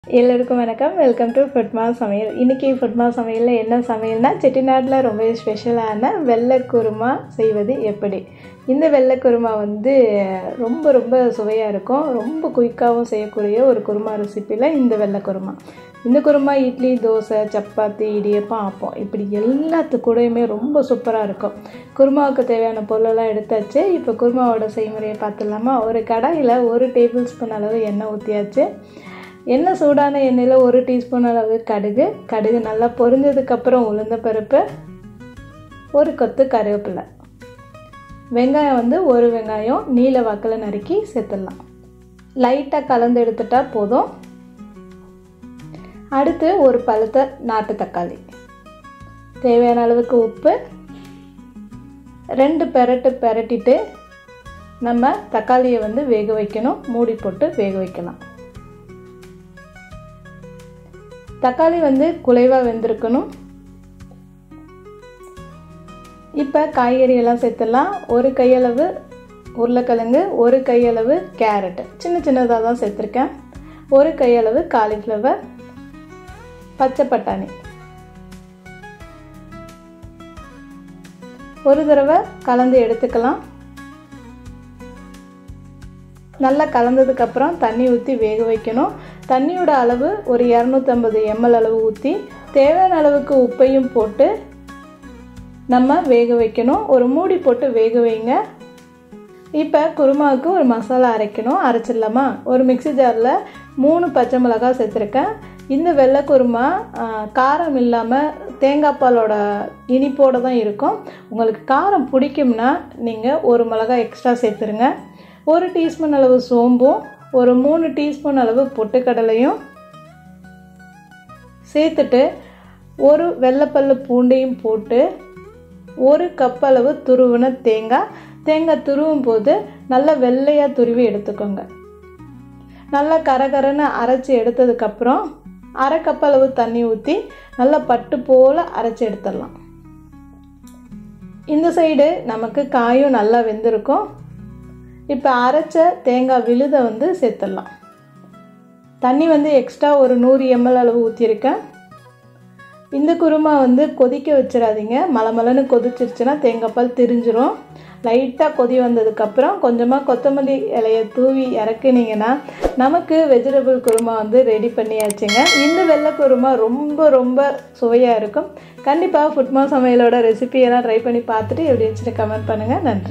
எல்லோருக்கும் வணக்கம். Welcome to ஃபுட்மா சமையல். இன்றைக்கி ஃபுட்மா சமையலில் என்ன சமையல்னால், செட்டிநாட்டில் ரொம்ப ஸ்பெஷலான வெள்ளை குருமா செய்வது எப்படி. இந்த வெள்ளை குருமா ரொம்ப சுவையாக இருக்கும். ரொம்ப குயிக்காகவும் செய்யக்கூடிய ஒரு குருமா ரெசிப்பியில் இந்த வெள்ளை குருமா. இந்த குருமா இட்லி, தோசை, சப்பாத்தி, இடியப்பம், ஆப்பம் இப்படி எல்லாத்துக்கூடையுமே ரொம்ப சூப்பராக இருக்கும். குருமாவுக்கு தேவையான பொருளெல்லாம் எடுத்தாச்சு. இப்போ குருமாவோட செய்முறையை பார்த்துடலாமா. ஒரு கடாயில் 1 டேபிள் ஸ்பூன் அளவு எண்ணெய் ஊற்றியாச்சு. எண்ணெய் சூடான எண்ணெயில் 1 டீஸ்பூன் அளவு கடுகு நல்லா பொரிஞ்சதுக்கப்புறம் உளுந்த பருப்பு, 1 கொத்து கருவேப்பிலை, வெங்காயம் 1 வெங்காயம் நீல வாக்கில் நறுக்கி சேர்த்துடலாம். லைட்டாக கலந்து எடுத்துட்டா போதும். அடுத்து ஒரு பழுத்த நாட்டு தக்காளி, தேவையான அளவுக்கு உப்பு, 2 பெரட்டிட்டு நம்ம தக்காளியை வேக வைக்கணும். மூடி போட்டு வேக வைக்கலாம். தக்காளி குலைவாக வெந்திருக்கணும். இப்போ காய்கறியெல்லாம் சேர்த்துடலாம். 1 கையளவு உருளைக்கிழங்கு, 1 கையளவு கேரட் சின்னதாக தான் சேர்த்துருக்கேன், 1 கையளவு காலிஃப்ளவர், பச்சை பட்டாணி. ஒரு தடவை கலந்து எடுத்துக்கலாம். நல்லா கலந்ததுக்கப்புறம் தண்ணி ஊற்றி வேக வைக்கணும். தண்ணியோட அளவு ஒரு 250 ml அளவு ஊற்றி தேவையான அளவுக்கு உப்பையும் போட்டு நம்ம வேக வைக்கணும். ஒரு மூடி போட்டு வேக வைங்க. இப்போ குருமாவுக்கு ஒரு மசாலா அரைக்கணும். அரைச்சிடலாமா. ஒரு மிக்ஸி ஜாரில் 3 பச்சை மிளகாய் சேர்த்துருக்கேன். இந்த வெள்ளை குருமா காரம் இல்லாமல் தேங்காய் பாலோட இனிப்போடு தான் இருக்கும். உங்களுக்கு காரம் பிடிக்கும்னா நீங்கள் 1 மிளகாய் எக்ஸ்ட்ரா சேர்த்துருங்க. 1 டீஸ்பூன் அளவு சோம்பும், ஒரு 3 டீஸ்பூன் அளவு பொட்டுக்கடலையும் சேர்த்துட்டு, ஒரு வெள்ளைப்பல்லு பூண்டையும் போட்டு, 1 கப் அளவு துருவின தேங்காய் துருவும் போது நல்லா வெள்ளையாக துருவி எடுத்துக்கோங்க. நல்லா கரகரன்னு அரைச்சி எடுத்ததுக்கப்புறம் 1/2 கப் அளவு தண்ணி ஊற்றி நல்லா பட்டு போல் அரைச்சி எடுத்துடலாம். இந்த சைடு நமக்கு காயும் நல்லா வெந்திருக்கும். இப்போ அரைச்ச தேங்காய் விழுதை சேர்த்துடலாம். தண்ணி எக்ஸ்ட்ரா ஒரு 100 ml அளவு ஊற்றிருக்கேன். இந்த குருமா கொதிக்க வச்சிடாதீங்க. மலமலன்னு கொதிச்சிருச்சுன்னா தேங்காய் பால் திரிஞ்சிரும். லைட்டாக கொதி வந்ததுக்கப்புறம் கொஞ்சமாக கொத்தமல்லி இலையை தூவி இறக்குனீங்கன்னா நமக்கு வெஜிடபிள் குருமா ரெடி பண்ணியாச்சுங்க. இந்த வெள்ளை குருமா ரொம்ப சுவையாக இருக்கும். கண்டிப்பாக ஃபுட்மா சமையலோட ரெசிபியெல்லாம் ட்ரை பண்ணி பார்த்துட்டு எப்படி வச்சுட்டு கமெண்ட் பண்ணுங்கள். நன்றி.